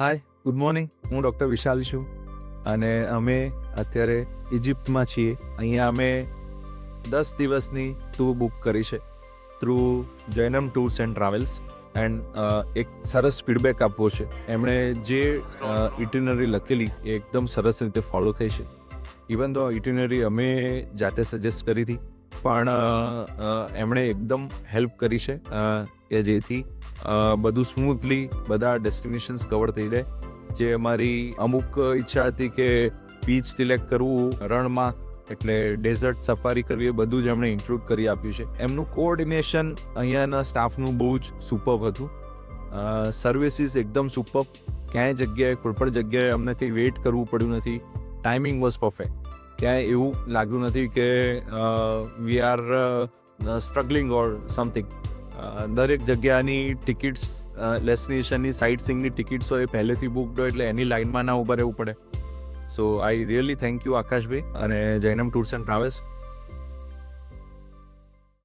હાય, good morning. હું doctor વિશાલ છું અને અમે અત્યારે ઇજિપ્તમાં છીએ. અહીંયા અમે 10 દિવસની ટૂર બુક કરી છે through Jainam tours and travels. And એક સરસ ફીડબેક આપવો છે. એમણે જે ઇટિનરી લખેલી એ એકદમ સરસ રીતે ફોલો થઈ છે. ઇવન તો ઇટિનરી અમે જાતે સજેસ્ટ કરી હતી, પણ એમણે એકદમ હેલ્પ કરી છે કે જેથી બધું સ્મૂથલી બધા ડેસ્ટિનેશન્સ કવર થઈ જાય. જે અમારી અમુક ઈચ્છા હતી કે બીચ સિલેક્ટ કરવું રણમાં, એટલે ડેઝર્ટ સફારી કરવી, એ બધું જ એમણે ઇન્ક્લુડ કરી આપ્યું છે. એમનું કોઓર્ડિનેશન અહીંયાના સ્ટાફનું બહુ જ સુપર્બ હતું. સર્વિસીસ એકદમ સુપર્બ. ક્યાંય જગ્યાએ કોઈ પણ જગ્યાએ અમને કંઈ વેઇટ કરવું પડ્યું નથી. Timing was perfect. ક્યાંય એવું લાગ્યું નથી કે we are struggling or something. દરેક જગ્યાની ટિકિટ્સ, ડેસ્ટિનેશનની સાઇટ સીઇંગની ટિકિટ્સ હોય એ પહેલેથી બુકડ હોય, એટલે એની લાઇનમાં ના ઊભા રહેવું પડે. સો આઈ રિયલી થેન્ક યુ આકાશભાઈ અને જૈનમ ટૂર્સ એન્ડ ટ્રાવેલ્સ